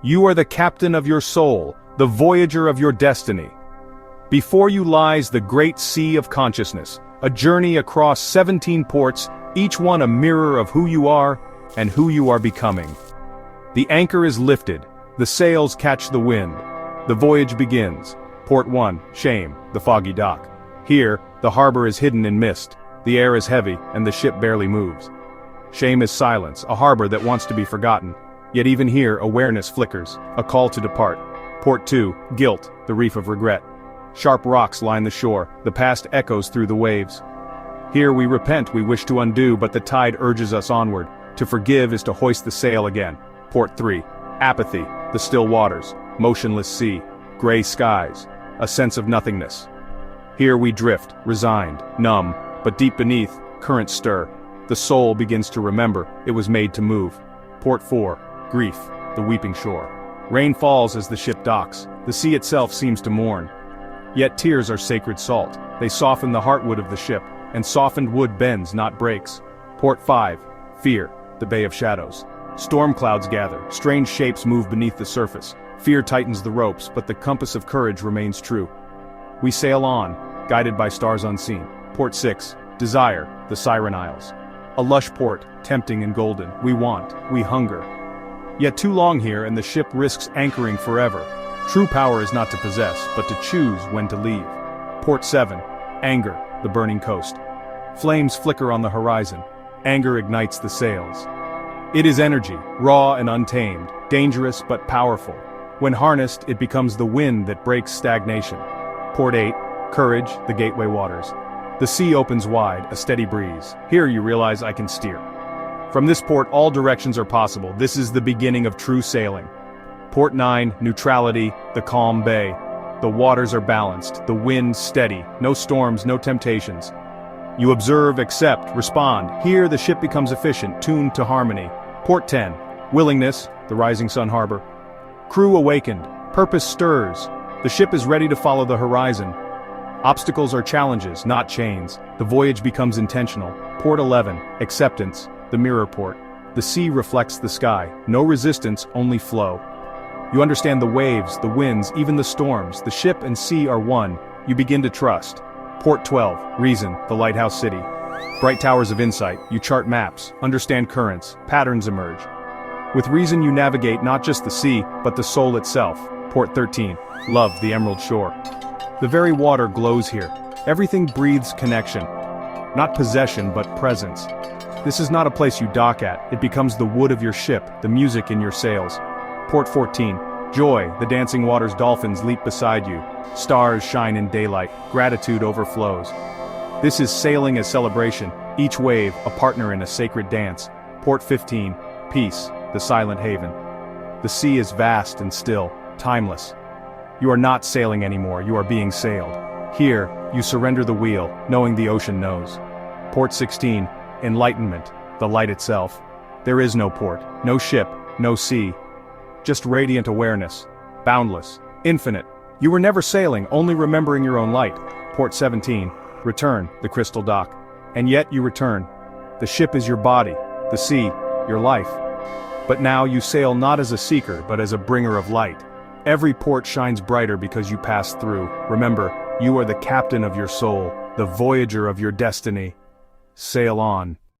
You are the captain of your soul, the voyager of your destiny. Before you lies the great sea of consciousness, a journey across 17 ports, each one a mirror of who you are and who you are becoming. The anchor is lifted, the sails catch the wind. The voyage begins. Port 1, Shame, the foggy dock. Here, the harbor is hidden in mist, the air is heavy, and the ship barely moves. Shame is silence, a harbor that wants to be forgotten. Yet even here, awareness flickers, a call to depart. Port 2, Guilt, the reef of regret. Sharp rocks line the shore, the past echoes through the waves. Here we repent, we wish to undo, but the tide urges us onward. To forgive is to hoist the sail again. Port 3, Apathy, the still waters, motionless sea, gray skies, a sense of nothingness. Here we drift, resigned, numb, but deep beneath, currents stir. The soul begins to remember, it was made to move. Port 4, Grief, the weeping shore. Rain falls as the ship docks, the sea itself seems to mourn. Yet tears are sacred salt, they soften the heartwood of the ship, and softened wood bends, not breaks. Port 5, Fear, the Bay of Shadows. Storm clouds gather, strange shapes move beneath the surface. Fear tightens the ropes, but the compass of courage remains true. We sail on, guided by stars unseen. Port 6, Desire, the Siren Isles. A lush port, tempting and golden, we want, we hunger. Yet too long here and the ship risks anchoring forever. True power is not to possess, but to choose when to leave. Port 7, Anger, the burning coast. Flames flicker on the horizon. Anger ignites the sails. It is energy, raw and untamed, dangerous but powerful. When harnessed, it becomes the wind that breaks stagnation. Port 8, Courage, the gateway waters. The sea opens wide, a steady breeze. Here you realize I can steer. From this port all directions are possible. This is the beginning of true sailing. Port 9, Neutrality, the calm bay. The waters are balanced, the wind steady, no storms, no temptations. You observe, accept, respond. Here the ship becomes efficient, tuned to harmony. Port 10, Willingness, the rising sun harbor. Crew awakened, purpose stirs. The ship is ready to follow the horizon. Obstacles are challenges, not chains. The voyage becomes intentional. Port 11, Acceptance, the mirror port. The sea reflects the sky, no resistance, only flow. You understand the waves, the winds, even the storms. The ship and sea are one. You begin to trust. Port 12, Reason, the lighthouse city. Bright towers of insight, you chart maps, understand currents, patterns emerge. With reason you navigate not just the sea, but the soul itself. Port 13, Love, the emerald shore. The very water glows here. Everything breathes connection. Not possession, but presence. This is not a place you dock at, it becomes the wood of your ship, the music in your sails. Port 14, Joy, the dancing water's dolphins leap beside you. Stars shine in daylight, gratitude overflows. This is sailing as celebration, each wave a partner in a sacred dance. Port 15, Peace, the silent haven. The sea is vast and still, timeless. You are not sailing anymore, you are being sailed. Here, you surrender the wheel, knowing the ocean knows. Port 16, Enlightenment, the light itself. There is no port, no ship, no sea. Just radiant awareness, boundless, infinite. You were never sailing, only remembering your own light. Port 17, Return, the crystal dock. And yet you return. The ship is your body, the sea, your life. But now you sail not as a seeker, but as a bringer of light. Every port shines brighter because you pass through. Remember, you are the captain of your soul, the voyager of your destiny. Sail on.